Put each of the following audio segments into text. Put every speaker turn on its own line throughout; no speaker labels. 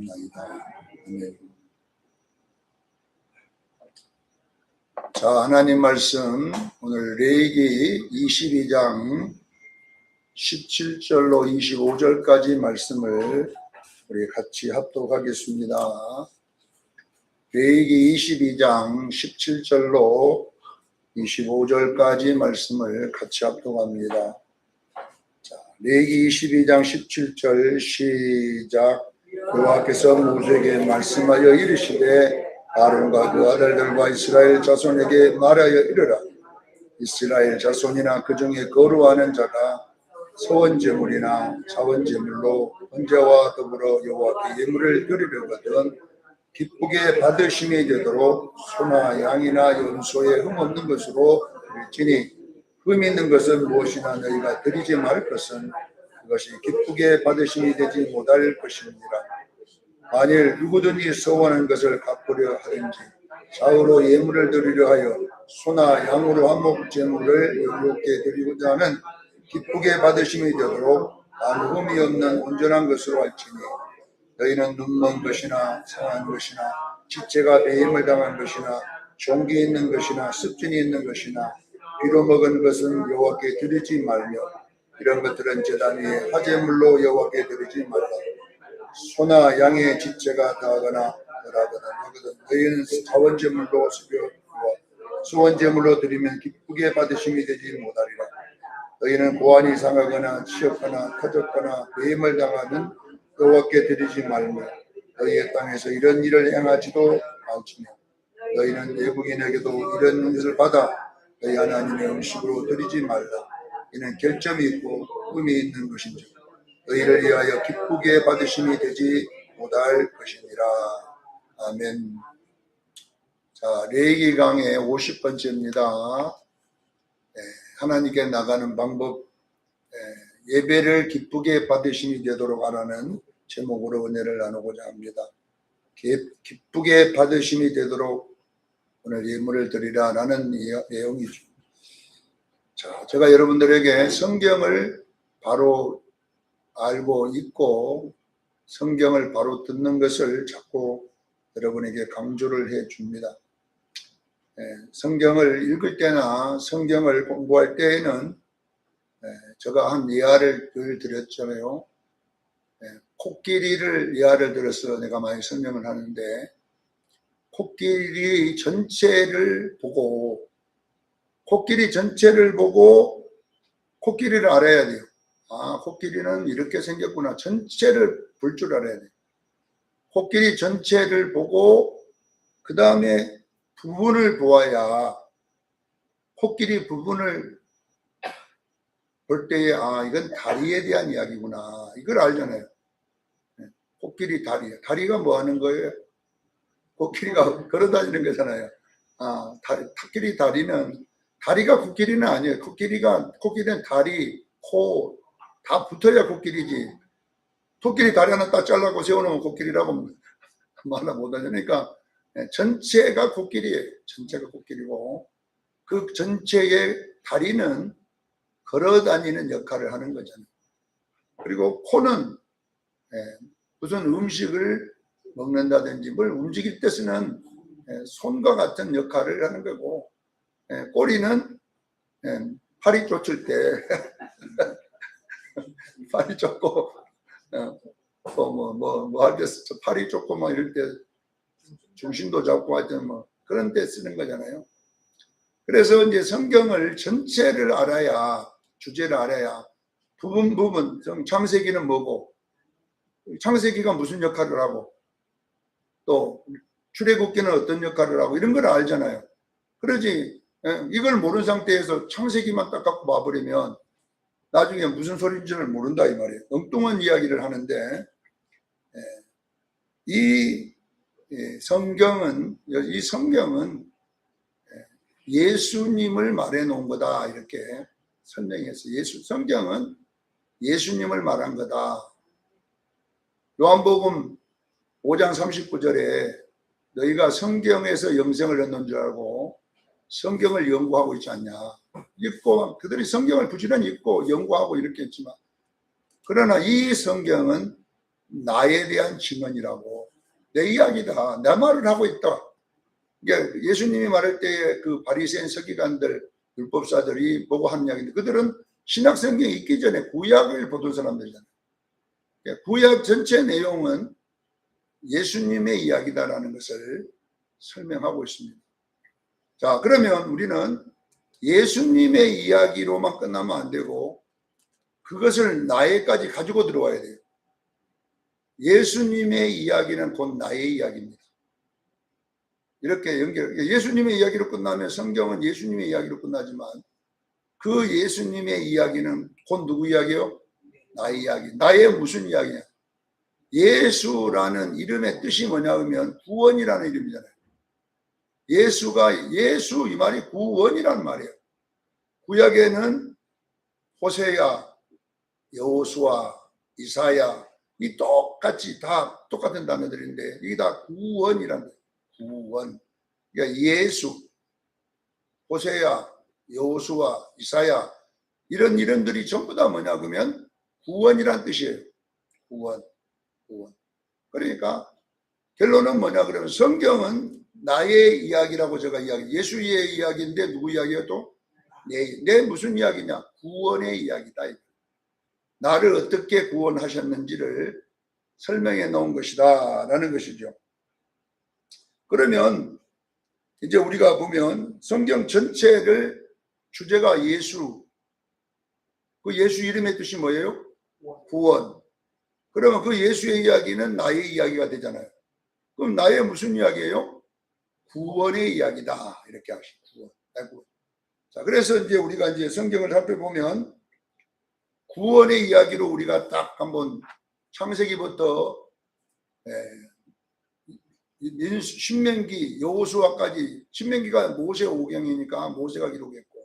아멘. 자, 하나님 말씀 오늘 레위기 22장 17절로 25절까지 말씀을 우리 같이 합독하겠습니다. 레위기 22장 17절로 25절까지 말씀을 같이 합독합니다. 자, 레위기 22장 17절 시작. 여호와께서 모세에게 말씀하여 이르시되 아론과 그 아들들과 이스라엘 자손에게 말하여 이르라. 이스라엘 자손이나 그 중에 거루하는 자가 소원제물이나 자원제물로 번제와 더불어 여호와께 예물을 드리려거든 기쁘게 받으심이 되도록 소나 양이나 염소에 흠없는 것으로 드릴지니 흠 있는 것은 무엇이나 너희가 드리지 말 것은 그것이 기쁘게 받으심이 되지 못할 것이니라. 만일 누구든지 소원한 것을 갚으려 하든지 좌우로 예물을 드리려 하여 소나 양으로 한목제물을 여호와께 드리고자 하는 기쁘게 받으심이 되도록 아무 흠이 없는 온전한 것으로 할지니 너희는 눈먼 것이나 상한 것이나 지체가 배임을 당한 것이나 종기 있는 것이나 습진이 있는 것이나 비로 먹은 것은 여호와께 드리지 말며 이런 것들은 제단 위에 화제물로 여호와께 드리지 말라. 소나 양의 지체가 다하거나 덜하거든 너희는 자원제물로 쓰려 수원제물로 드리면 기쁘게 받으심이 되지 못하리라. 너희는 고환이 상하거나 치였거나 터졌거나 배임을 당하는 여호와께 드리지 말며 너희의 땅에서 이런 일을 행하지도 말지며 너희는 외국인에게도 이런 것을 받아 너희 하나님의 음식으로 드리지 말라. 이는 결점이 있고 흠이 있는 것인지 너희를 위하여 기쁘게 받으심이 되지 못할 것이니라. 아멘. 자, 레위기 강의 50번째입니다. 하나님께 나가는 방법, 예배를 기쁘게 받으심이 되도록 하라는 제목으로 은혜를 나누고자 합니다. 기쁘게 받으심이 되도록 오늘 예물을 드리라라는 내용이죠. 자, 제가 여러분들에게 성경을 바로 알고 있고 성경을 바로 듣는 것을 자꾸 여러분에게 강조를 해 줍니다. 성경을 읽을 때나 성경을 공부할 때에는 제가 한 예화를 늘 드렸잖아요. 코끼리를 예화를 들어서 내가 많이 설명을 하는데 코끼리 전체를 보고 코끼리를 알아야 돼요. 아, 코끼리는 이렇게 생겼구나. 전체를 볼 줄 알아야 돼요. 코끼리 전체를 보고 그 다음에 부분을 보아야 코끼리 부분을 볼 때에 아, 이건 다리에 대한 이야기구나. 이걸 알잖아요. 코끼리 다리에. 다리가 뭐 하는 거예요? 코끼리가 걸어다니는 거잖아요. 아, 코끼리 다리는 다리가 코끼리는 아니에요. 코끼리는 다리, 코 다 붙어야 코끼리지. 코끼리 다리 하나 딱 잘라고 세워놓으면 코끼리라고 말을 못하죠. 그러니까 전체가 코끼리예요. 전체가 코끼리고 그 전체의 다리는 걸어다니는 역할을 하는 거잖아요. 그리고 코는 무슨 음식을 먹는다든지 뭘 움직일 때 쓰는 손과 같은 역할을 하는 거고 꼬리는 팔이 쫓을 때 팔이 쫓고 하겠어. 팔이 쫓고 막 이럴 때 중심도 잡고 하여튼 뭐 그런 때 쓰는 거잖아요. 그래서 이제 성경을 전체를 알아야 주제를 알아야 부분 창세기는 뭐고 창세기가 무슨 역할을 하고 또 출애굽기는 어떤 역할을 하고 이런 걸 알잖아요. 그러지 이걸 모르는 상태에서 창세기만 딱 갖고 와버리면 나중에 무슨 소리인지를 모른다 이 말이에요. 엉뚱한 이야기를 하는데 이 성경은 예수님을 말해 놓은 거다 이렇게 설명했어요. 성경은 예수님을 말한 거다. 요한복음 5장 39절에 너희가 성경에서 영생을 얻는 줄 알고 성경을 연구하고 있지 않냐. 읽고 그들이 성경을 부지런히 읽고 연구하고 이렇게 했지만 그러나 이 성경은 나에 대한 증언이라고. 내 이야기다. 내 말을 하고 있다. 예수님이 말할 때 그 바리새인 서기관들, 율법사들이 보고 한 이야기인데 그들은 신약성경이 있기 전에 구약을 보던 사람들이잖아요. 구약 전체 내용은 예수님의 이야기다라는 것을 설명하고 있습니다. 자, 그러면 우리는 예수님의 이야기로만 끝나면 안 되고 그것을 나에까지 가지고 들어와야 돼요. 예수님의 이야기는 곧 나의 이야기입니다. 이렇게 예수님의 이야기로 끝나면 성경은 예수님의 이야기로 끝나지만 그 예수님의 이야기는 곧 누구 이야기요? 나의 이야기. 나의 무슨 이야기냐? 예수라는 이름의 뜻이 뭐냐 하면 구원이라는 이름이잖아요. 예수 이 말이 구원이라는 말이에요. 구약에는 호세야, 여호수아, 이사야 이 똑같이 다 똑같은 단어들인데 이게 다 구원이라는 거예요. 구원. 그러니까 예수, 호세야, 여호수아, 이사야 이런 이름들이 전부 다 뭐냐 그러면 구원이란 뜻이에요. 구원. 그러니까 결론은 뭐냐 그러면 성경은 나의 이야기라고 제가 예수의 이야기인데 누구 이야기예요 또? 내 무슨 이야기냐? 구원의 이야기다. 나를 어떻게 구원하셨는지를 설명해 놓은 것이다 라는 것이죠. 그러면 이제 우리가 보면 성경 전체를 주제가 예수, 그 예수 이름의 뜻이 뭐예요? 구원. 그러면 그 예수의 이야기는 나의 이야기가 되잖아요. 그럼 나의 무슨 이야기예요? 구원의 이야기다. 이렇게 하시고 구원. 자, 그래서 이제 우리가 이제 성경을 살펴보면 구원의 이야기로 우리가 딱 한번 창세기부터 신명기, 여호수아까지 신명기가 모세 오경이니까 모세가 기록했고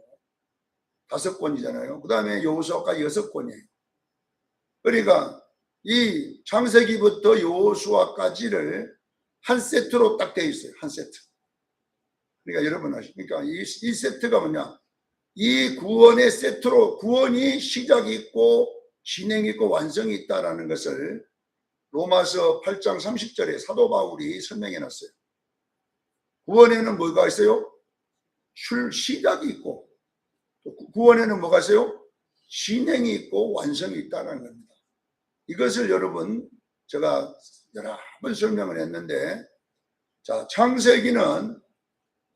5권이잖아요. 그 다음에 여호수아까지 6권이에요. 그러니까 이 창세기부터 여호수아까지를 한 세트로 딱 되어 있어요. 한 세트. 그러니까 여러분 아십니까? 이 세트가 뭐냐? 이 구원의 세트로 구원이 시작이 있고 진행이 있고 완성이 있다라는 것을 로마서 8장 30절에 사도 바울이 설명해 놨어요. 구원에는 뭐가 있어요? 시작이 있고 구원에는 뭐가 있어요? 진행이 있고 완성이 있다는 겁니다. 이것을 여러분 제가 여러 번 설명을 했는데 자, 창세기는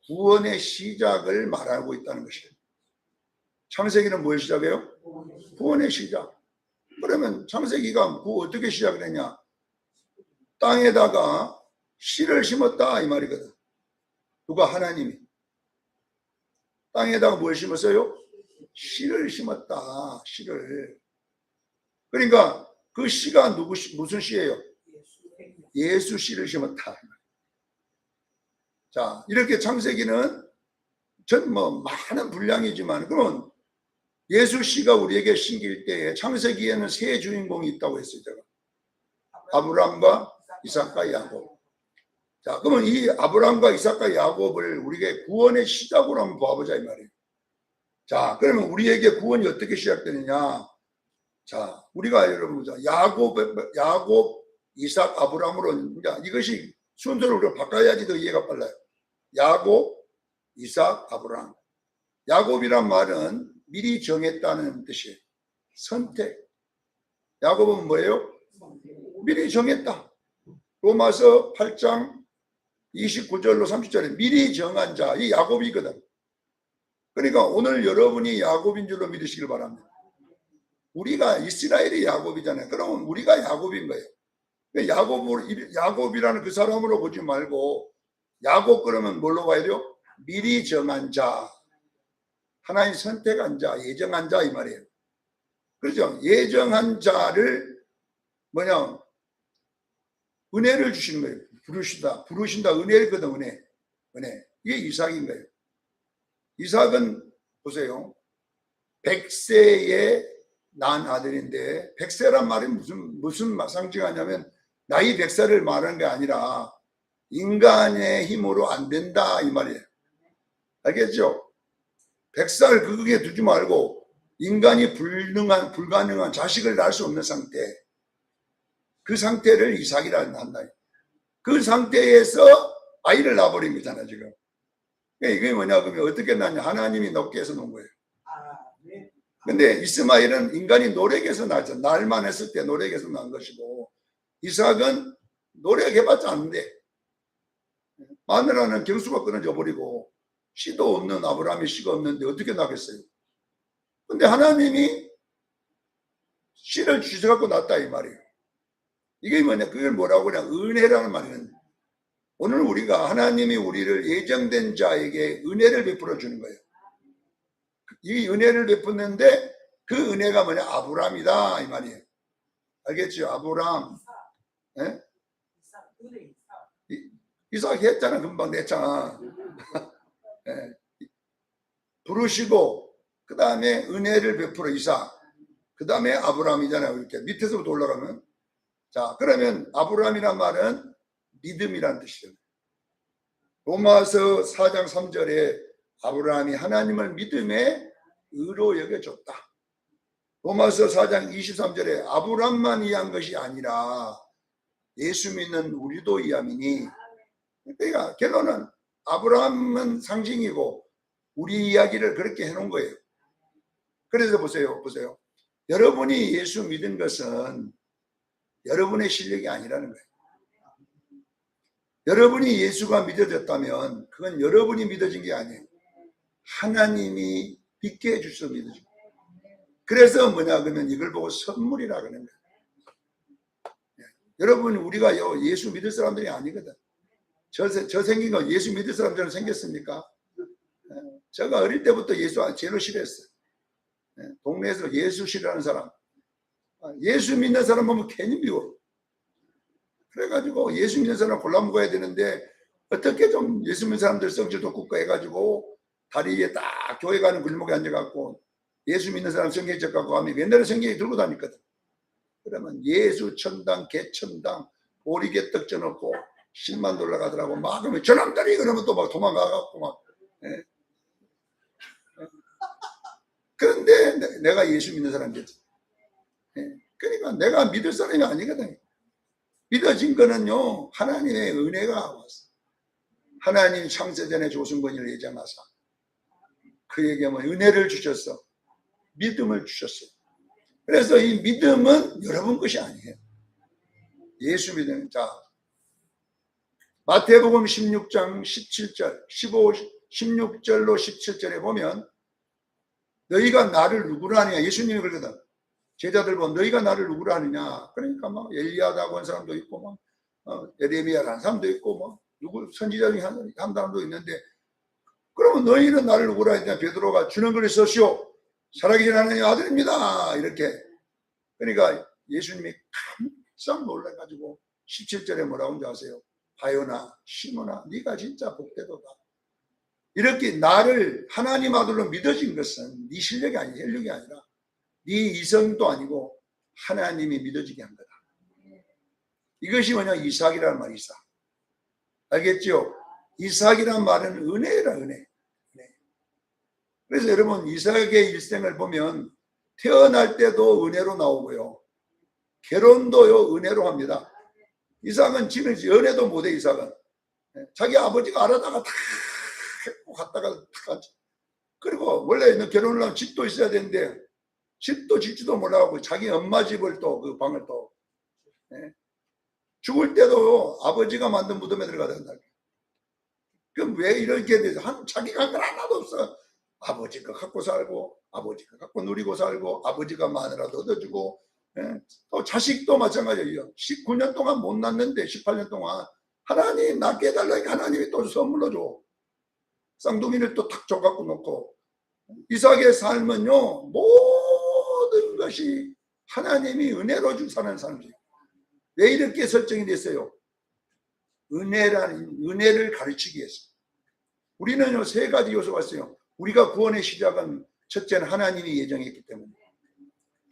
구원의 시작을 말하고 있다는 것이에요. 창세기는 뭘 시작해요? 구원의 시작. 그러면 창세기가 어떻게 시작을 했냐? 땅에다가 씨를 심었다 이 말이거든. 누가? 하나님이. 땅에다가 뭘 심었어요? 씨를 심었다. 씨를. 그러니까 그 씨가 무슨 씨예요? 예수 씨를 심었다. 자, 이렇게 창세기는 전 많은 분량이지만 그러면 예수 씨가 우리에게 심길 때에 창세기에는 세 주인공이 있다고 했어요. 제가. 아브람과 이삭과 야곱. 자, 그러면 이 아브람과 이삭과 야곱을 우리에게 구원의 시작으로 한번 봐보자 이 말이에요. 자, 그러면 우리에게 구원이 어떻게 시작되느냐? 자, 우리가 여러분 야곱, 이삭, 아브람으로 이것이 순서를 우리가 바꿔야지 더 이해가 빨라요. 야곱, 이삭, 아브람. 야곱이란 말은 미리 정했다는 뜻이에요. 선택. 야곱은 뭐예요? 미리 정했다. 로마서 8장 29절로 30절에 미리 정한 자, 이 야곱이거든. 그러니까 오늘 여러분이 야곱인 줄로 믿으시길 바랍니다. 우리가 이스라엘이 야곱이잖아요. 그러면 우리가 야곱인 거예요. 야곱이라는 그 사람으로 보지 말고 야곱 그러면 뭘로 봐야 돼요? 미리 정한 자, 하나님 선택한 자, 예정한 자 이 말이에요. 그렇죠? 예정한 자를 뭐냐? 은혜를 주시는 거예요. 부르신다. 은혜거든, 은혜. 이게 이삭인 거예요. 이삭은 보세요. 100세에 낳은 아들인데 100세란 말이 무슨 상징하냐면 나이 100살을 말하는 게 아니라 인간의 힘으로 안 된다 이 말이에요. 알겠죠? 100살 그게 두지 말고 인간이 불가능한 자식을 낳을 수 없는 상태. 그 상태를 이삭이라 한다. 그 상태에서 아이를 낳아버린 거잖아 지금. 이게 뭐냐 그러면 어떻게 낳냐, 하나님이 높게 해서 놓은 거예요. 근데 이스마엘은 인간이 노력해서 낳았죠. 날만 했을 때 노력해서 낳은 것이고, 이삭은 노력해봤자 안 돼. 마누라는 경수가 끊어져 버리고 씨도 없는 아브라함의 씨가 없는데 어떻게 낳겠어요? 근데 하나님이 씨를 주셔갖고 낳았다 이 말이에요. 이게 뭐냐, 그걸 뭐라고 그냥 은혜라는 말이는, 오늘 우리가 하나님이 우리를 예정된 자에게 은혜를 베풀어 주는 거예요. 이 은혜를 베푸는데 그 은혜가 뭐냐, 아브라함이다 이 말이에요. 알겠죠? 아브라함. 예? 이삭 했잖아, 금방 냈잖아. 예. 부르시고 그 다음에 은혜를 베풀어 이삭, 그 다음에 아브라함이잖아요. 이렇게 밑에서부터 올라가면, 자 그러면 아브라함이란 말은 믿음이란 뜻이죠. 로마서 4장 3절에 아브라함이 하나님을 믿음의 의로 여겨줬다. 로마서 4장 23절에 아브라함만 이해한 것이 아니라 예수 믿는 우리도 이해함이니, 그러니까 결론은 아브라함은 상징이고 우리 이야기를 그렇게 해놓은 거예요. 그래서 보세요. 여러분이 예수 믿은 것은 여러분의 실력이 아니라는 거예요. 여러분이 예수가 믿어졌다면 그건 여러분이 믿어진 게 아니에요. 하나님이 믿게 해주셔서 믿어진 거예요. 그래서 뭐냐 그러면 이걸 보고 선물이라 그러는 거예요. 여러분, 우리가 예수 믿을 사람들이 아니거든. 저 생긴 거 예수 믿을 사람들은 생겼습니까? 제가 어릴 때부터 예수 제일 싫어했어요. 동네에서 예수 싫어하는 사람, 예수 믿는 사람 보면 괜히 미워. 그래가지고 예수 믿는 사람 골라 먹어야 되는데 어떻게 좀 예수 믿는 사람들 성질도 굳고 해가지고 다리에 딱 교회 가는 골목에 앉아갖고 예수 믿는 사람 성경에 적갖고 하면 옛날에 성경에 들고 다녔거든. 그러면 예수 천당 개천당 오리개떡 쪄놓고 10만 $ 가더라고. 막 그러면 저놈들이 그러면 또 막 도망가갖고 막. 예. 그런데 내가 예수 믿는 사람이지. 예. 그러니까 내가 믿을 사람이 아니거든. 믿어진 거는요, 하나님의 은혜가 왔어. 하나님 창세전에 조승건이를 예정하사 그에게 뭐 은혜를 주셨어. 믿음을 주셨어요. 그래서 이 믿음은 여러분 것이 아니에요. 예수 믿음. 자, 마태복음 16장 17절, 16절로 17절에 보면 너희가 나를 누구라 하느냐, 예수님이 그러거든. 제자들 보면 너희가 나를 누구라 하느냐. 그러니까 막 엘리야다고 한 사람도 있고 막 에레미야라는 사람도 있고 뭐 누구 선지자 중에 한 사람도 있는데, 그러면 너희는 나를 누구라 하느냐. 베드로가 주는 글을 써시오. 살아계신 하나님의 아들입니다. 이렇게. 그러니까 예수님이 깜짝 놀라가지고 17절에 뭐라고 하는지 아세요? 바요나 시몬아 네가 진짜 복되도다. 이렇게 나를 하나님 아들로 믿어진 것은 네 실력이 아니야, 혈육이 아니라 네 이성도 아니고 하나님이 믿어지게 한 거다. 이것이 뭐냐, 이삭이라는 말이 이삭. 알겠죠? 이삭이라는 말은 은혜라, 은혜. 그래서 여러분, 이삭의 일생을 보면 태어날 때도 은혜로 나오고요, 결혼도요 은혜로 합니다. 이삭은 지금 연애도 못해. 이삭은 자기 아버지가 알아다가 다 했고 갔다가 다, 그리고 원래 결혼을 하면 집도 있어야 되는데 집도 짓지도 몰라가고 자기 엄마 집을 또 그 방을 또 죽을 때도 아버지가 만든 무덤에 들어가야 된다. 그럼 왜 이렇게 돼서 자기가 한 건 하나도 없어. 아버지가 갖고 살고 아버지가 갖고 누리고 살고 아버지가 마누라도 얻어주고, 또 자식도 마찬가지예요. 19년 동안 못 낳는데 18년 동안 하나님 낳게 해달라니까 하나님이 또 선물로 줘. 쌍둥이를 또 탁 줘갖고 놓고. 이삭의 삶은요 모든 것이 하나님이 은혜로 준 사는 삶이에요. 왜 이렇게 설정이 됐어요? 은혜를 가르치기 위해서. 우리는요 세 가지 요소가 있어요. 우리가 구원의 시작은 첫째는 하나님이 예정했기 때문에,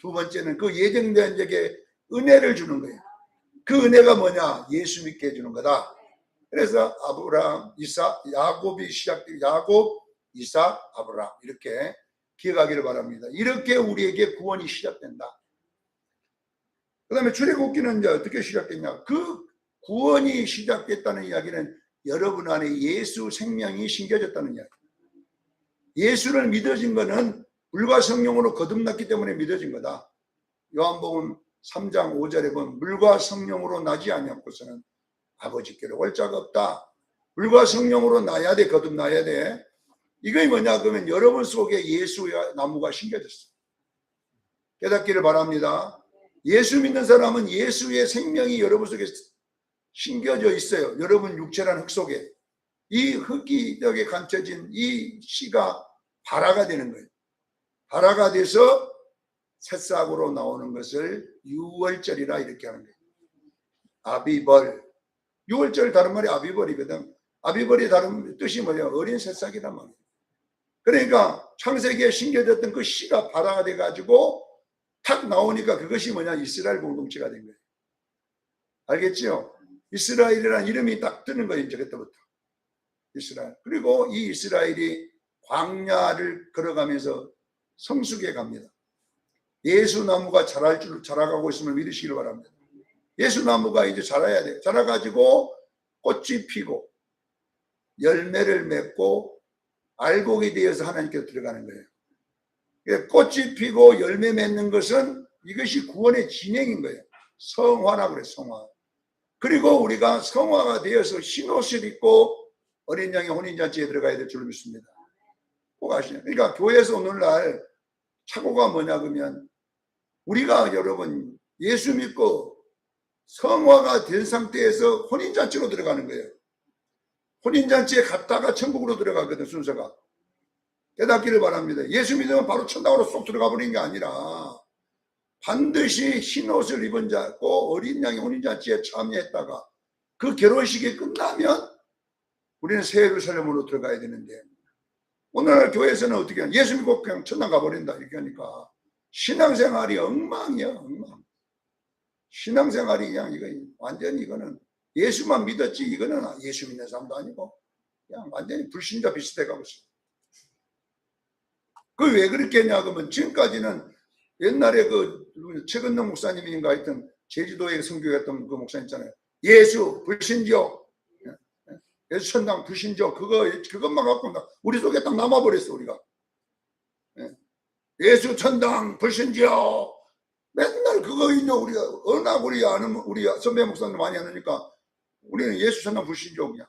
두 번째는 그 예정된 자에게 은혜를 주는 거예요. 그 은혜가 뭐냐? 예수 믿게 해주는 거다. 그래서 아브라함, 이삭, 야곱이 시작돼요. 야곱, 이삭, 아브라함 이렇게 기억하기를 바랍니다. 이렇게 우리에게 구원이 시작된다. 그 다음에 출애굽기는 이제 어떻게 시작됐냐? 그 구원이 시작됐다는 이야기는 여러분 안에 예수 생명이 심겨졌다는 이야기. 예수를 믿어진 거는 물과 성령으로 거듭났기 때문에 믿어진 거다. 요한복음 3장 5절에 보면 물과 성령으로 나지 아니하고서는 아버지께로 올 자가 없다. 물과 성령으로 나야 돼. 거듭나야 돼. 이게 뭐냐 그러면 여러분 속에 예수의 나무가 심겨졌어. 깨닫기를 바랍니다. 예수 믿는 사람은 예수의 생명이 여러분 속에 심겨져 있어요. 여러분 육체란 흙 속에. 이 흙이 여기에 감춰진 이 씨가 발화가 되는 거예요. 발화가 돼서 새싹으로 나오는 것을 유월절이라 이렇게 하는 거예요. 아비벌. 유월절 다른 말이 아비벌이거든. 아비벌이 다른 뜻이 뭐냐? 어린 새싹이란 말이에요. 그러니까 창세기에 심겨졌던 그 씨가 발화가 돼가지고 탁 나오니까 그것이 뭐냐? 이스라엘 공동체가 된 거예요. 알겠죠? 이스라엘이라는 이름이 딱 뜨는 거예요. 이제 그때부터. 이스라엘. 그리고 이 이스라엘이 광야를 걸어가면서 성숙해 갑니다. 예수나무가 자라가고 있음을 믿으시길 바랍니다. 예수나무가 이제 자라야 돼요. 자라가지고 꽃이 피고 열매를 맺고 알곡이 되어서 하나님께로 들어가는 거예요. 꽃이 피고 열매 맺는 것은 이것이 구원의 진행인 거예요. 성화라고 그래요. 성화. 그리고 우리가 성화가 되어서 흰옷을 입고 어린 양의 혼인잔치에 들어가야 될 줄 믿습니다. 꼭 아시죠? 그러니까 교회에서 오늘날 착오가 뭐냐 그러면 우리가 여러분 예수 믿고 성화가 된 상태에서 혼인잔치로 들어가는 거예요. 혼인잔치에 갔다가 천국으로 들어가거든 순서가. 깨닫기를 바랍니다. 예수 믿으면 바로 천당으로 쏙 들어가 버리는 게 아니라 반드시 흰옷을 입은 자고 어린 양의 혼인잔치에 참여했다가 그 결혼식이 끝나면 우리는 새 예루살렘으로 들어가야 되는데 오늘날 교회에서는 어떻게 하냐? 예수 믿고 그냥 천당 가버린다 이렇게 하니까 신앙생활이 엉망이야. 엉망. 신앙생활이 그냥 이거 완전히 이거는 예수만 믿었지 이거는 예수 믿는 사람도 아니고 그냥 완전히 불신자 비슷해 가고 있어. 그 왜 그렇게 했냐 그러면 지금까지는 옛날에 그 최근능 목사님인가 하여튼 제주도에 선교했던 그 목사님 있잖아요. 예수 불신지요. 예수 천당 불신지요. 그것만 갖고 우리 속에 딱 남아버렸어 우리가. 예수 천당 불신지요. 맨날 그거 있냐 우리가 워낙 우리 아는 우리 선배 목사님 많이 하니까 우리는 예수 천당 불신지요 그냥.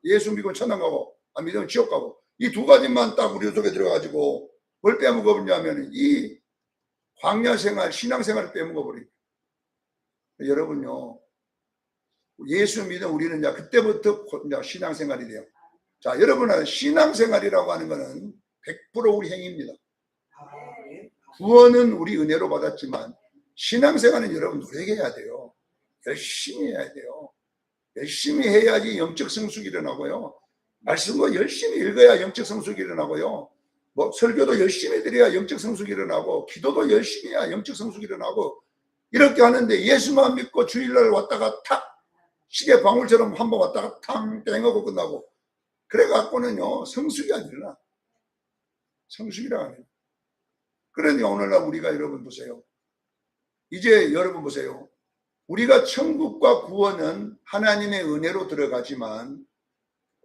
예수 믿으면 천당 가고 안 믿으면 지옥 가고 이 두 가지만 딱 우리 속에 들어가지고 뭘 빼먹어버리냐면 이 광야생활 신앙생활을 빼먹어버려요. 여러분요 예수 믿으면 우리는 이제 그때부터 이제 신앙생활이 돼요. 자 여러분은 신앙생활이라고 하는 것은 100% 우리 행위입니다. 구원은 우리 은혜로 받았지만 신앙생활은 여러분 노력해야 돼요. 열심히 해야 돼요. 열심히 해야지 영적 성숙이 일어나고요. 말씀도 열심히 읽어야 영적 성숙이 일어나고요. 뭐 설교도 열심히 드려야 영적 성숙이 일어나고 기도도 열심히 해야 영적 성숙이 일어나고 이렇게 하는데 예수만 믿고 주일날 왔다가 탁 시계 방울처럼 한번 왔다가 탕 땡하고 끝나고 그래갖고는요 성숙이 안 일어나. 성숙이라 하네요. 그러니 오늘날 우리가 여러분 보세요. 이제 여러분 보세요. 우리가 천국과 구원은 하나님의 은혜로 들어가지만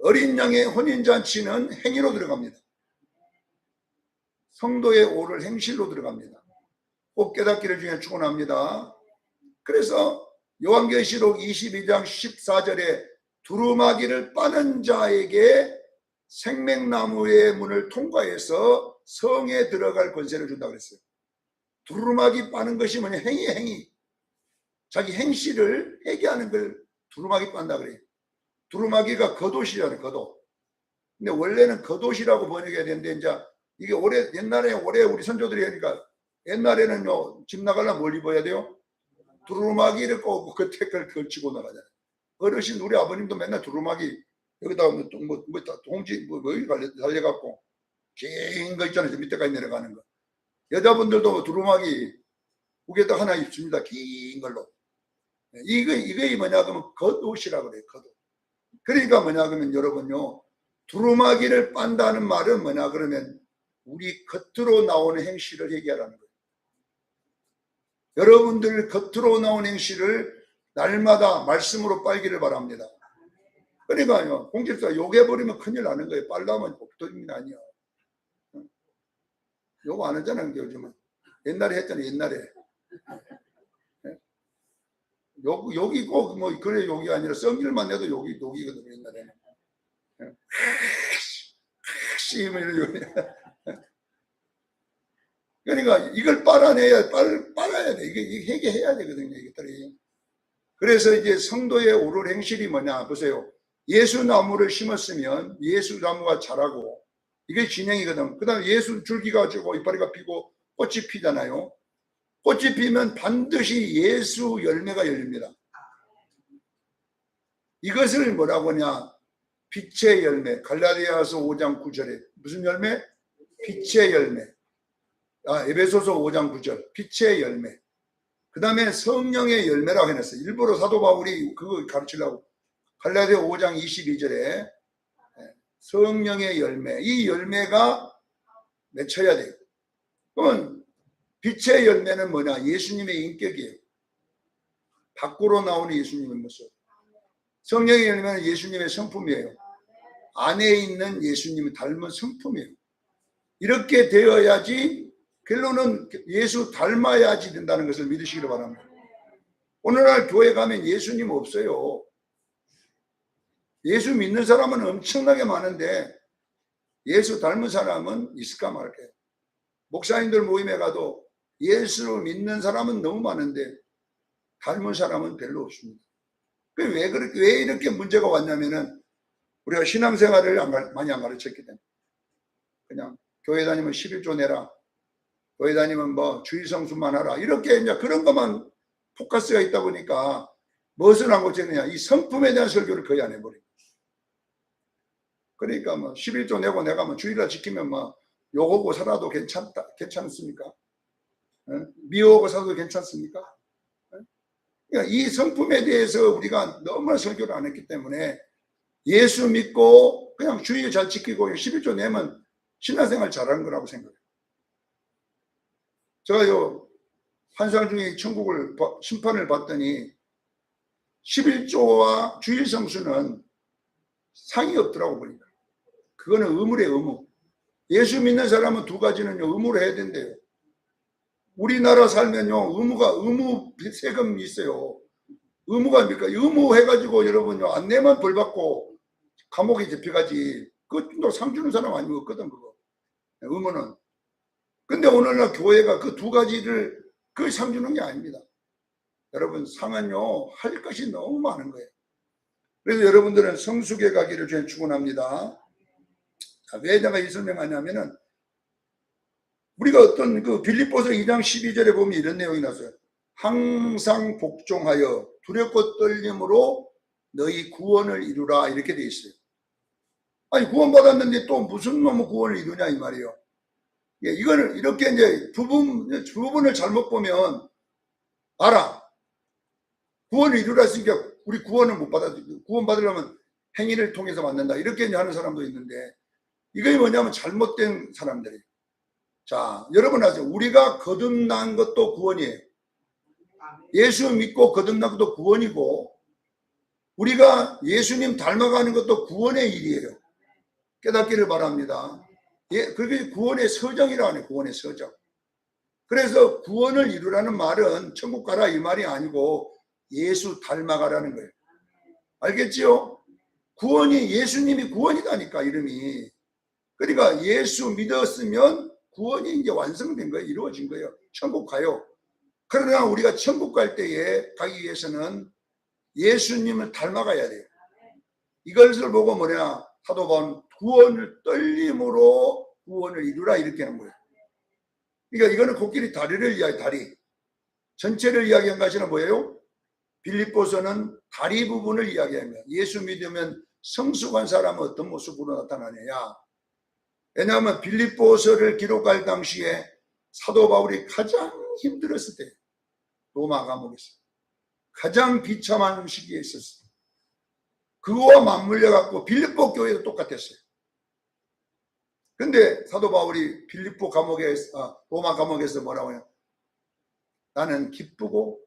어린 양의 혼인잔치는 행위로 들어갑니다. 성도의 오를 행실로 들어갑니다. 꼭 깨닫기를 중에 축원합니다. 그래서 요한계시록 22장 14절에 두루마기를 빠는 자에게 생명나무의 문을 통과해서 성에 들어갈 권세를 준다고 그랬어요. 두루마기 빠는 것이 뭐냐? 행위. 자기 행실을 회개하는 걸 두루마기 빤다 그래요. 두루마기가 겉옷이잖아요. 겉옷. 근데 원래는 겉옷이라고 번역해야 되는데 이제 이게 옛날에 우리 선조들이 하니까 옛날에는요 집 나가려면 뭘 입어야 돼요? 두루마기를 꼭 겉에 걸 걸치고 나가잖아요. 어르신 우리 아버님도 맨날 두루마기 여기다가 동지 달려갖고 긴 거 있잖아요. 밑에까지 내려가는 거. 여자분들도 두루마기 무게도 하나 입습니다. 긴 걸로. 이게 뭐냐 그러면 겉옷이라고 그래요. 겉옷. 그러니까 뭐냐 그러면 여러분요 두루마기를 빤다는 말은 뭐냐 그러면 우리 겉으로 나오는 행실을 얘기하라는 거예요. 여러분들 겉으로 나온 행실을 날마다 말씀으로 빨기를 바랍니다. 그러니까요, 공집사 욕해버리면 큰일 나는 거예요. 빨라면 복도입이 아니야. 욕 안 하잖아요, 요즘은. 옛날에 했잖아요, 옛날에. 욕이 꼭 뭐 그래 욕이 아니라 성질만 내도 욕이거든요, 옛날에는. 그러니까 이걸 빨아야 돼. 이게 해결해야 되거든요, 이것들이. 그래서 이제 성도의 옳은 행실이 뭐냐, 보세요. 예수나무를 심었으면 예수나무가 자라고, 이게 진행이거든. 그 다음에 예수 줄기가 지고 이파리가 피고 꽃이 피잖아요. 꽃이 피면 반드시 예수 열매가 열립니다. 이것을 뭐라고 하냐, 빛의 열매. 갈라디아서 5장 9절에 무슨 열매? 빛의 열매. 에베소서 5장 9절 빛의 열매. 그 다음에 성령의 열매라고 해놨어요. 일부러 사도 바울이 그거 가르치려고 갈라디아 5장 22절에 성령의 열매, 이 열매가 맺혀야 돼요. 그러면 빛의 열매는 뭐냐? 예수님의 인격이에요. 밖으로 나오는 예수님의 모습. 성령의 열매는 예수님의 성품이에요. 안에 있는 예수님을 닮은 성품이에요. 이렇게 되어야지, 결론은 예수 닮아야지 된다는 것을 믿으시기를 바랍니다. 오늘날 교회 가면 예수님 없어요. 예수 믿는 사람은 엄청나게 많은데 예수 닮은 사람은 있을까 말까. 목사님들 모임에 가도 예수를 믿는 사람은 너무 많은데 닮은 사람은 별로 없습니다. 왜 이렇게 문제가 왔냐면은 우리가 신앙생활을 많이 안 가르쳤기 때문에. 그냥 교회 다니면 11조 내라, 교회 다니면 뭐 주일성수만 하라, 이렇게 이제 그런 것만 포커스가 있다 보니까 무엇을 안 고치느냐, 이 성품에 대한 설교를 거의 안 해버려요. 그러니까 뭐 11조 내고 내가 뭐 주일날 지키면 뭐 욕하고 살아도 괜찮습니까? 미워하고 살아도 괜찮습니까? 그러니까 이 성품에 대해서 우리가 너무나 설교를 안 했기 때문에 예수 믿고 그냥 주일 잘 지키고 11조 내면 신앙생활 잘하는 거라고 생각해요. 제가 환상 중에 천국을 심판을 봤더니 11조와 주일 성수는 상이 없더라고 보니까. 그거는 의무래요, 의무. 예수 믿는 사람은 두 가지는요, 의무로 해야 된대요. 우리나라 살면요, 의무 세금이 있어요. 의무가 뭡니까? 의무 해가지고 여러분요, 안 내면 벌 받고 감옥에 잡혀가지. 그것도 상 주는 사람 아니면 없거든, 그거. 의무는. 근데 오늘날 교회가 그 두 가지를 그 상 주는 게 아닙니다. 여러분, 상은요, 할 것이 너무 많은 거예요. 그래서 여러분들은 성숙해 가기를 주님 축원합니다. 왜 내가 이 설명하냐면은, 우리가 어떤 그 빌립보서 2장 12절에 보면 이런 내용이 나왔어요. 항상 복종하여 두렵고 떨림으로 너희 구원을 이루라, 이렇게 돼 있어요. 아니, 구원받았는데 또 무슨 놈의 구원을 이루냐 이 말이에요. 이거는 이렇게 이제 부분을 잘못 보면 알아. 구원을 이루라 했으니까 우리 구원을 못 받아. 구원 받으려면 행위를 통해서 받는다, 이렇게 하는 사람도 있는데, 이게 뭐냐면 잘못된 사람들이에요. 자, 여러분 아세요? 우리가 거듭난 것도 구원이에요. 예수 믿고 거듭난 것도 구원이고, 우리가 예수님 닮아가는 것도 구원의 일이에요. 깨닫기를 바랍니다. 그게 구원의 서정이라고 하네요. 구원의 서정. 그래서 구원을 이루라는 말은 천국 가라 이 말이 아니고 예수 닮아가라는 거예요. 알겠지요? 구원이, 예수님이 구원이다니까, 이름이. 그러니까 예수 믿었으면 구원이 이제 완성된 거예요. 이루어진 거예요. 천국 가요. 그러나 우리가 천국 갈 때에 가기 위해서는 예수님을 닮아가야 돼요. 이것을 보고 뭐냐, 사도 바울은 구원을 떨림으로 구원을 이루라, 이렇게 하는 거예요. 그러니까 이거는 코끼리 다리를 이야기, 다리 전체를 이야기한 것이는 뭐예요? 빌립보서는 다리 부분을 이야기합니다. 예수 믿으면 성숙한 사람은 어떤 모습으로 나타나느냐. 왜냐하면 빌립보서를 기록할 당시에 사도 바울이 가장 힘들었을 때, 로마 감옥에서 가장 비참한 시기에 있었어요. 그거와 맞물려 갖고 빌립보 교회도 똑같았어요. 근데 사도 바울이 빌립보 감옥에, 로마 감옥에서 뭐라고 해요? 나는 기쁘고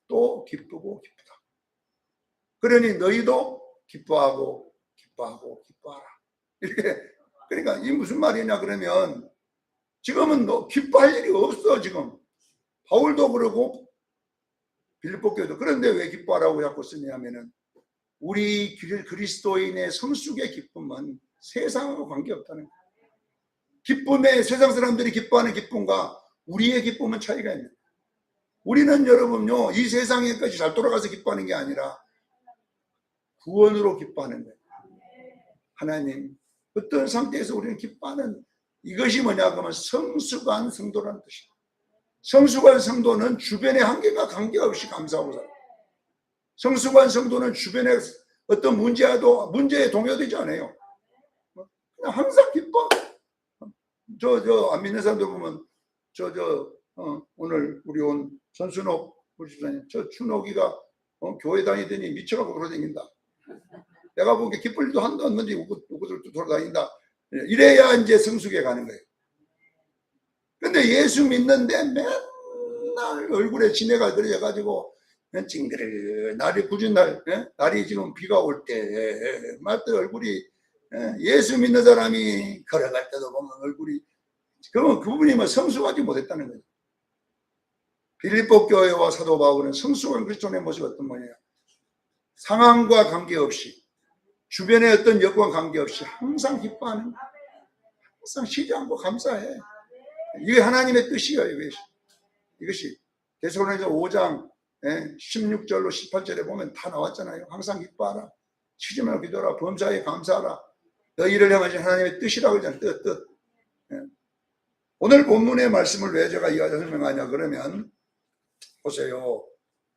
또 기쁘고 기쁘다. 그러니 너희도 기뻐하고 기뻐하라. 이렇게. 그러니까 이 무슨 말이냐 그러면 지금은 너 기뻐할 일이 없어. 지금 바울도 그러고 빌립보 교회도. 그런데 왜 기뻐하라고 자꾸 쓰냐면은 우리 그리스도인의 성숙의 기쁨은 세상하고 관계없다는 거예요. 기쁨에 세상 사람들이 기뻐하는 기쁨과 우리의 기쁨은 차이가 있는 거예요. 우리는 여러분요, 이 세상의 것이 잘 돌아가서 기뻐하는 게 아니라 구원으로 기뻐하는 거예요. 하나님, 어떤 상태에서 우리는 기뻐하는, 이것이 뭐냐 그러면 성숙한 성도라는 뜻이에요. 성숙한 성도는 주변의 한계가 관계없이 감사하고 살아요. 성숙한 성도는 주변의 어떤 문제에 동요되지 않아요. 그냥 항상 기뻐. 안 믿는 사람들 보면 오늘 우리 온 전순옥 우리 집사님, 저 춘옥이가 교회 다니더니 미쳐갖고 돌아다닌다. 내가 보기에 기쁠 일도 한도 없는지 우구들도 돌아다닌다. 이래야 이제 성숙에 가는 거예요. 근데 예수 믿는데 맨날 얼굴에 진해가 들여가지고 찡그려 날이 굳은 날이 지금 비가 올 때 말들 얼굴이, 예수 믿는 사람이 걸어갈 때도 보면 얼굴이, 그러면 그분이 뭐 성숙하지 못했다는 거예요. 빌립보 교회와 사도 바울은 성숙한 그리스도인의 모습이 어떤 모양이에요? 상황과 관계없이, 주변의 어떤 여건과 관계없이 항상 기뻐하는, 항상 쉬지 않고 감사해. 이게 하나님의 뜻이에요. 이것이 데살로니가서 5장 16절로 18절에 보면 다 나왔잖아요. 항상 기뻐하라, 쉬지 말고 기도하라, 범사에 감사하라, 너희를 향하신 하나님의 뜻이라고 하잖아요. 뜻. 오늘 본문의 말씀을 왜 제가 이하자 설명하냐 그러면, 보세요.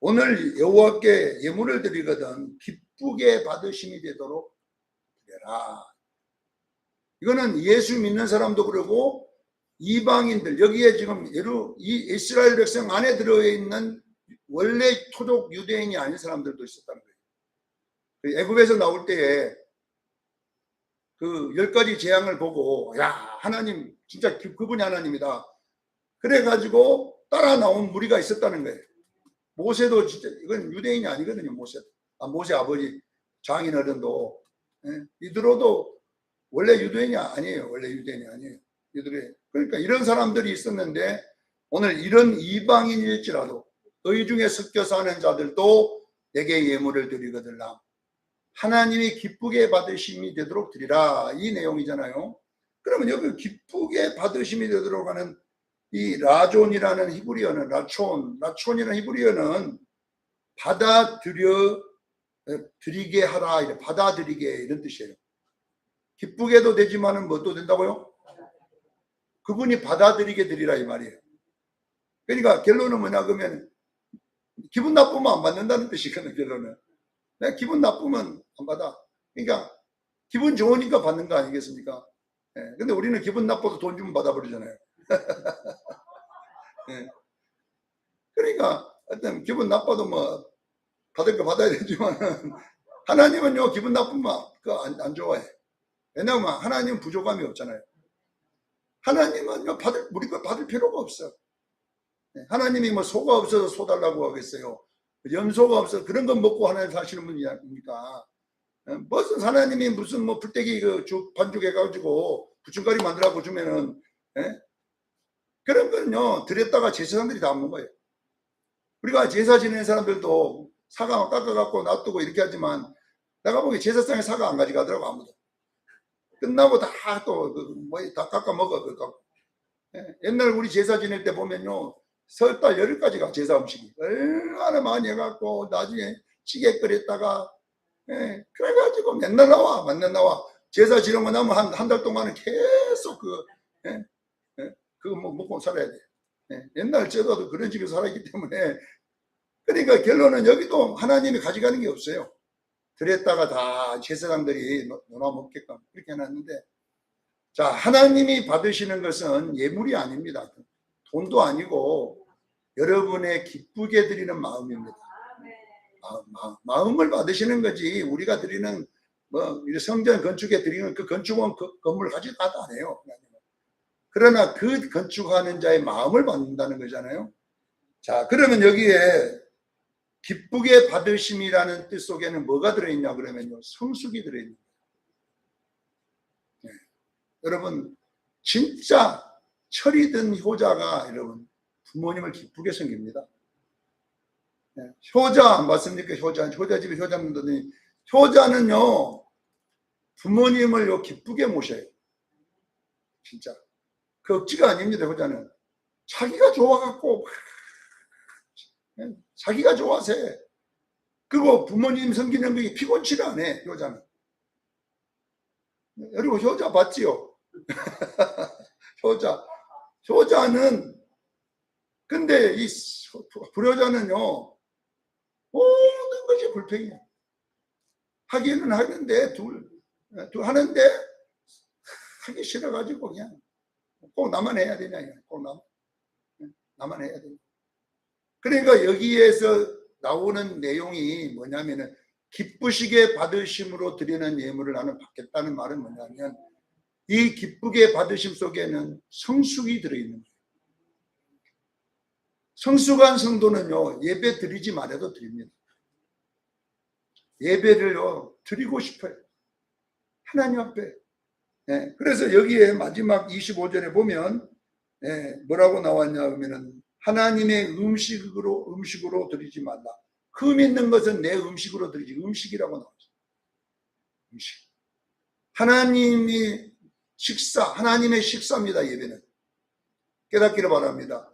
오늘 여호와께 예물을 드리거든 기쁘게 받으심이 되도록 드려라. 이거는 예수 믿는 사람도 그러고 이방인들, 여기에 지금 이 이스라엘 백성 안에 들어있는 원래 토족 유대인이 아닌 사람들도 있었다는 거예요. 애굽에서 나올 때에 그 10가지 재앙을 보고, 야, 하나님 진짜 그분이 하나님이다. 그래가지고 따라 나온 무리가 있었다는 거예요. 모세도 진짜, 이건 유대인이 아니거든요. 모세 아버지 장인 어른도, 이들도 원래 유대인이 아니에요. 그러니까 이런 사람들이 있었는데, 오늘 이런 이방인일지라도 너희 중에 섞여 사는 자들도 내게 예물을 드리거들라. 하나님이 기쁘게 받으심이 되도록 드리라. 이 내용이잖아요. 그러면 여기 기쁘게 받으심이 되도록 하는 이 라존이라는 히브리어는, 라촌이라는 히브리어는 드리게 하라, 받아들이게, 이런 뜻이에요. 기쁘게도 되지만은 뭣도 된다고요? 그분이 받아들이게 드리라, 이 말이에요. 그러니까 결론은 뭐냐 그러면 기분 나쁘면 안 받는다는 뜻이거든요. 결론은 내가 기분 나쁘면 안 받아. 그러니까 기분 좋으니까 받는 거 아니겠습니까? 근데 우리는 기분 나빠도 돈 주면 받아버리잖아요. 그러니까 어떤 기분 나빠도 뭐 받을 거 받아야 되지만 하나님은요 기분 나쁘면 그거 안 좋아해. 왜냐하면 하나님은 부족함이 없잖아요. 하나님은요 우리 거 받을 필요가 없어. 하나님이 뭐 소가 없어서 소 달라고 하겠어요? 염소가 없어서 그런 건 먹고 하나님 사시는 분이 아닙니까? 무슨 하나님이 무슨 뭐 불떼기 반죽 해가지고 부침가리 만들라고 주면은, 그런 건요 드렸다가 제사장들이 다 먹는 거예요. 우리가 제사 지내는 사람들도 사과 깎아갖고 놔두고 이렇게 하지만 내가 보기에 제사상에 사과 안 가져가더라고. 아무도. 끝나고 다 다 깎아 먹어. 옛날 우리 제사 지낼 때 보면요 설달 열흘까지가 제사 음식이 얼마나 많이 해갖고 나중에 찌개 끓였다가, 그래가지고 맨날 나와. 제사 지내고 나면 한 달 동안은 계속 그거 먹고 살아야 돼. 옛날 제도도 그런 집에서 살았기 때문에. 그러니까 결론은 여기도 하나님이 가져가는 게 없어요. 그랬다가 다 제사장들이 놀아 먹게끔 그렇게 해놨는데, 자, 하나님이 받으시는 것은 예물이 아닙니다. 돈도 아니고 여러분의 기쁘게 드리는 마음입니다. 마음을 받으시는 거지. 우리가 드리는 뭐 성전 건축에 드리는 그 건축원 그 건물 가지고 다 안 해요. 그러나 그 건축하는 자의 마음을 받는다는 거잖아요. 자, 그러면 여기에 기쁘게 받으심이라는 뜻 속에는 뭐가 들어있냐 그러면요, 성숙이 들어있는 거예요. 네. 여러분, 진짜 철이 든 효자가 여러분 부모님을 기쁘게 섬깁니다. 네. 효자 맞습니까? 효자 집에 효자 묻더니 효자는요 부모님을 기쁘게 모셔요. 진짜 그 억지가 아닙니다. 효자는 자기가 좋아갖고 자기가 좋아서 해. 그리고 부모님 섬기는 게 피곤치를 안 해. 효자는. 여러분 효자 봤지요? 효자는 근데 이 불효자는요 모든 것이 불평이에요. 하기는 하는데 하는데 하기 싫어가지고 그냥 꼭 나만 해야 되냐, 꼭 나만 해야 되냐. 그러니까 여기에서 나오는 내용이 뭐냐면은 기쁘시게 받으심으로 드리는 예물을 나는 받겠다는 말은 뭐냐면 이 기쁘게 받으심 속에는 성숙이 들어있는 거예요. 성숙한 성도는요 예배 드리지 말아도 드립니다. 예배를요 드리고 싶어요. 하나님 앞에. 네, 그래서 여기에 마지막 25절에 보면 뭐라고 나왔냐 하면은 하나님의 음식으로 드리지 말라. 흠 있는 것은 내 음식으로 드리지. 음식이라고 나왔어요. 음식. 하나님의 식사입니다. 예배는. 깨닫기를 바랍니다.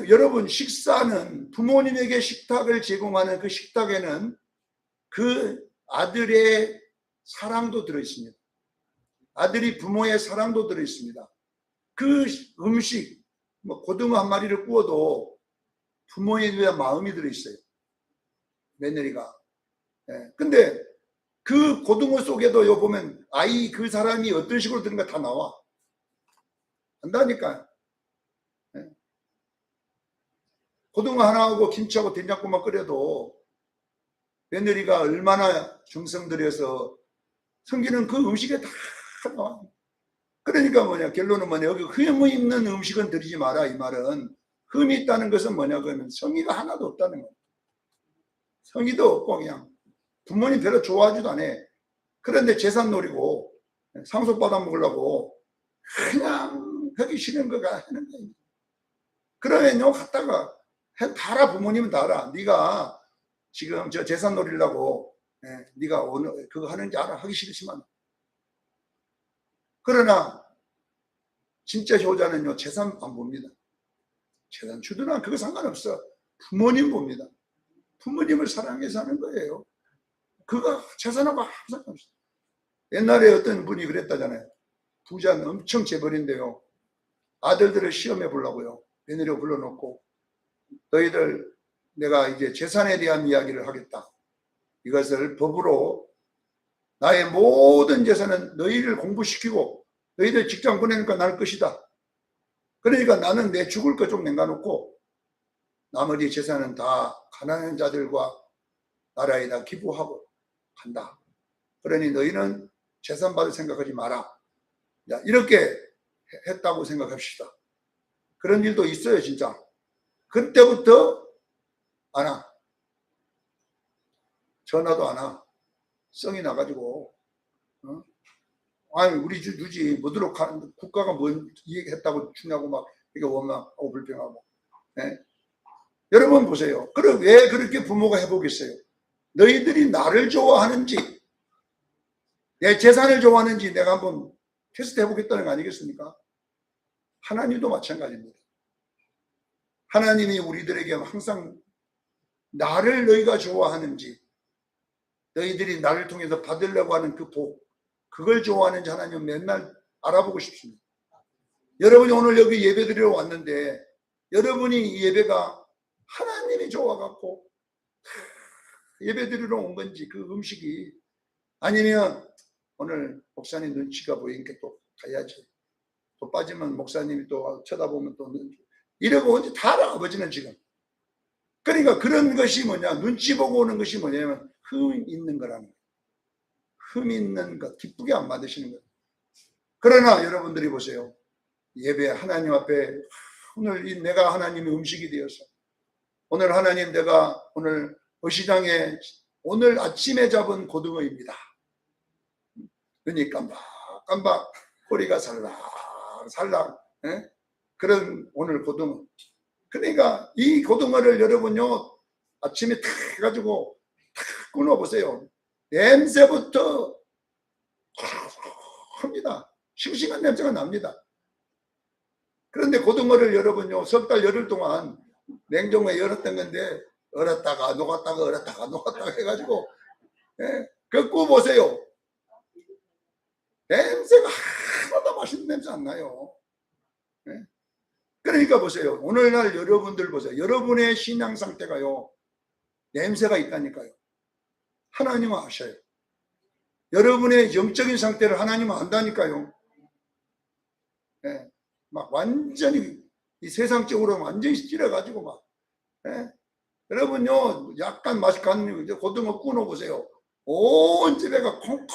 여러분 식사는 부모님에게 식탁을 제공하는 그 식탁에는 그 아들의 사랑도 들어있습니다. 아들이 부모의 사랑도 들어있습니다. 그 음식, 고등어 한 마리를 구워도 부모에 대한 마음이 들어있어요. 며느리가. 근데 그 고등어 속에도 요 보면 아이 그 사람이 어떤 식으로 드는가 다 나와. 안다니까. 고등어 하나하고 김치하고 된장국만 끓여도 며느리가 얼마나 정성 들여서 섬기는 그 음식에 다 나와. 그러니까 뭐냐, 결론은 뭐냐, 여기 흠이 있는 음식은 드리지 마라. 이 말은 흠이 있다는 것은 뭐냐 그러면 성의가 하나도 없다는 거예요. 성의도 없고 그냥 부모님 별로 좋아하지도 않아. 그런데 재산 노리고 상속 받아 먹으려고 그냥 하기 싫은 거가 하는 거예요. 그러면요 갔다가 달아. 부모님은 달아. 네가 지금 저 재산 노리려고 네가 오늘 그거 하는지 알아. 하기 싫지만. 그러나 진짜 효자는요 재산 안 봅니다. 재산 주드나 그거 상관없어. 부모님 봅니다. 부모님을 사랑해서 하는 거예요. 그거 재산하고 아무 상관없어. 옛날에 어떤 분이 그랬다잖아요. 부자는 엄청 재벌인데요. 아들들을 시험해 보려고요. 며느리를 불러놓고 너희들 내가 이제 재산에 대한 이야기를 하겠다. 이것을 법으로 나의 모든 재산은 너희를 공부시키고 너희들 직장 보내니까 날 것이다. 그러니까 나는 내 죽을 것 좀 남겨놓고 나머지 재산은 다 가난한 자들과 나라에다 기부하고 간다. 그러니 너희는 재산 받을 생각하지 마라. 이렇게 했다고 생각합시다. 그런 일도 있어요 진짜. 그때부터 안 와. 전화도 안 와. 성이 나가지고 아니 우리 주지 뭐들어 국가가 뭔 얘기했다고 주냐고 막 이게 원망하고 불평하고. 여러분 보세요. 그럼 왜 그렇게 부모가 해보겠어요? 너희들이 나를 좋아하는지 내 재산을 좋아하는지 내가 한번 테스트 해보겠다는 거 아니겠습니까? 하나님도 마찬가지입니다. 하나님이 우리들에게 항상 나를 너희가 좋아하는지 너희들이 나를 통해서 받으려고 하는 그 복 그걸 좋아하는지 하나님은 맨날 알아보고 싶습니다. 여러분이 오늘 여기 예배 드리러 왔는데 여러분이 이 예배가 하나님이 좋아갖고 예배 드리러 온 건지 그 음식이 아니면 오늘 목사님 눈치가 보이니까 또 가야지 또 빠지면 목사님이 또 쳐다보면 또 이러고 온지 다 알아. 아버지는 지금. 그러니까 그런 것이 뭐냐 눈치 보고 오는 것이 뭐냐면 흠 있는 거라는 거예요. 흠 있는 것 기쁘게 안 받으시는 거예요. 그러나 여러분들이 보세요. 예배 하나님 앞에 오늘 내가 하나님의 음식이 되어서 오늘 하나님 내가 오늘 어시장에 오늘 아침에 잡은 고등어입니다. 눈이 깜박깜박 꼬리가 살랑살랑 그런 오늘 고등어. 그러니까 이 고등어를 여러분요 아침에 탁 해가지고 탁 끊어보세요. 냄새부터 합니다. 싱싱한 냄새가 납니다. 그런데 고등어를 여러분요 석 달 열흘 동안 냉장고에 열었던 건데 얼었다가 녹았다가 얼었다가 녹았다가 해가지고 그 구워보세요. 냄새가 하나도 맛있는 냄새 안 나요. 그러니까 보세요. 오늘날 여러분들 보세요. 여러분의 신앙 상태가요 냄새가 있다니까요. 하나님은 아셔요. 여러분의 영적인 상태를 하나님은 안다니까요. 막 완전히 이 세상적으로 완전히 찔러가지고 막 여러분요 약간 맛이 가는 고등어 구워 보세요. 온 집에가 콩콩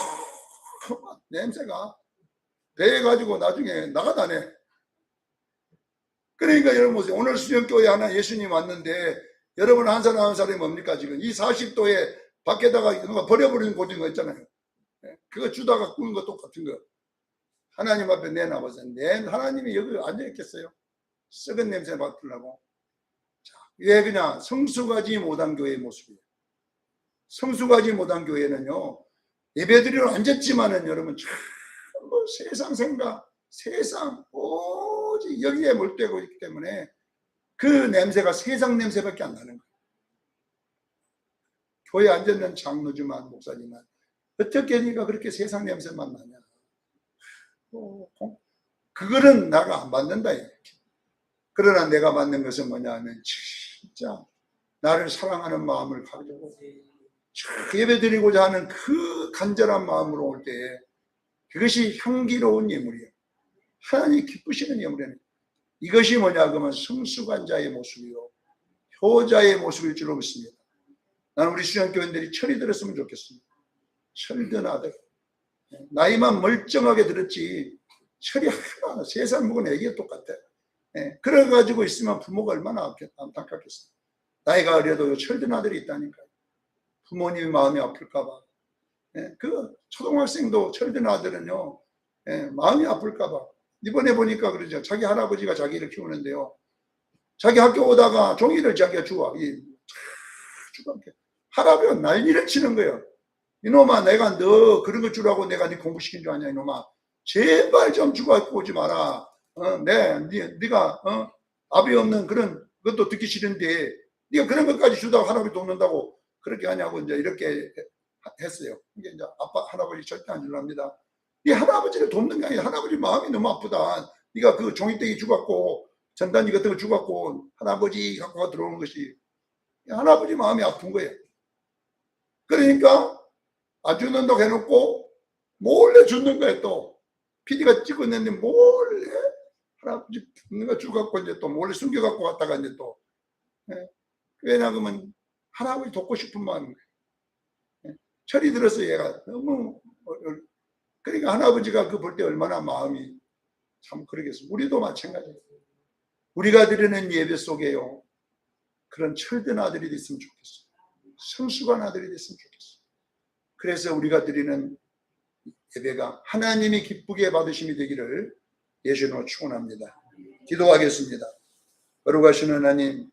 냄새가 배해가지고 나중에 나가다네. 그러니까 여러분 보세요. 오늘 수련교회 하나 예수님 왔는데 여러분 한 사람 한 사람이 뭡니까 지금 이 40도에 밖에다가 누가 버려버리는 고등어 있잖아요. 그거 주다가 구운 거 똑같은 거 하나님 앞에 내놔보세요. 하나님이 여기 앉아있겠어요? 썩은 냄새 맡으려고. 자, 왜 그냥 성숙하지 못한 교회의 모습이에요. 성숙하지 못한 교회는요 예배드리러 앉았지만은 여러분 전부 세상 생각 세상 오직 여기에 몰두하고 있기 때문에 그 냄새가 세상 냄새밖에 안 나는 거예요. 교회에 앉았는 장로지만 목사지만 어떻게 네가 그렇게 세상 냄새만 나냐. 그거는 나가 안 받는다 이렇게. 그러나 내가 받는 것은 뭐냐 하면 진짜 나를 사랑하는 마음을 가지고 예배드리고자 하는 그 간절한 마음으로 올 때 그것이 향기로운 예물이에요. 하나님이 기쁘시는 예물이에요. 이것이 뭐냐 그러면 성숙한 자의 모습이요 효자의 모습일 줄로 믿습니다. 나는 우리 수련교인들이 철이 들었으면 좋겠습니다. 철든 아들 나이만 멀쩡하게 들었지 철이 하나 3살 먹은 애기가 똑같아. 그래가지고 있으면 부모가 얼마나 안타깝겠어요. 나이가 어려도 철든 아들이 있다니까요. 부모님이 마음이 아플까봐. 그 초등학생도 철든 아들은요 마음이 아플까봐. 이번에 보니까 그러죠. 자기 할아버지가 자기를 키우는데요. 자기 학교 오다가 종이를 자기가 주워. 할아버지가 난리를 치는 거예요. 이놈아 내가 너 그런 거 주라고 내가 네 공부시킨 줄 아냐 이놈아. 제발 좀 주고 오지 마라. 네가 압이 없는 그런 것도 듣기 싫은데 네가 그런 것까지 주다가 할아버지 돕는다고 그렇게 하냐고 이제 이렇게 했어요. 이게 이제 아빠 할아버지 절대 안 줄랍니다. 네 할아버지를 돕는 게 아니라 할아버지 마음이 너무 아프다. 네가 그 종이떼기 주갖고 전단지 같은 거 주갖고 할아버지 갖고 들어오는 것이 할아버지 마음이 아픈 거예요. 그러니까 안 주는다고 해놓고 몰래 주는 거예요. 또 PD가 찍어냈는데 몰래 할아버지 있는 거 주갖고 이제 또 몰래 숨겨갖고 갔다가 이제 또 왜냐 그러면 할아버지 돕고 싶은 마음인 거예요. 철이 들어서 얘가 너무 그러니까 할아버지가 그 볼 때 얼마나 마음이 참 그러겠어요. 우리도 마찬가지예요. 우리가 드리는 예배 속에요 그런 철든 아들이 됐으면 좋겠어요. 성숙한 아들이 됐으면 좋겠어요. 그래서 우리가 드리는 예배가 하나님이 기쁘게 받으심이 되기를 예수님으로 축원합니다. 기도하겠습니다. 거룩하신 하나님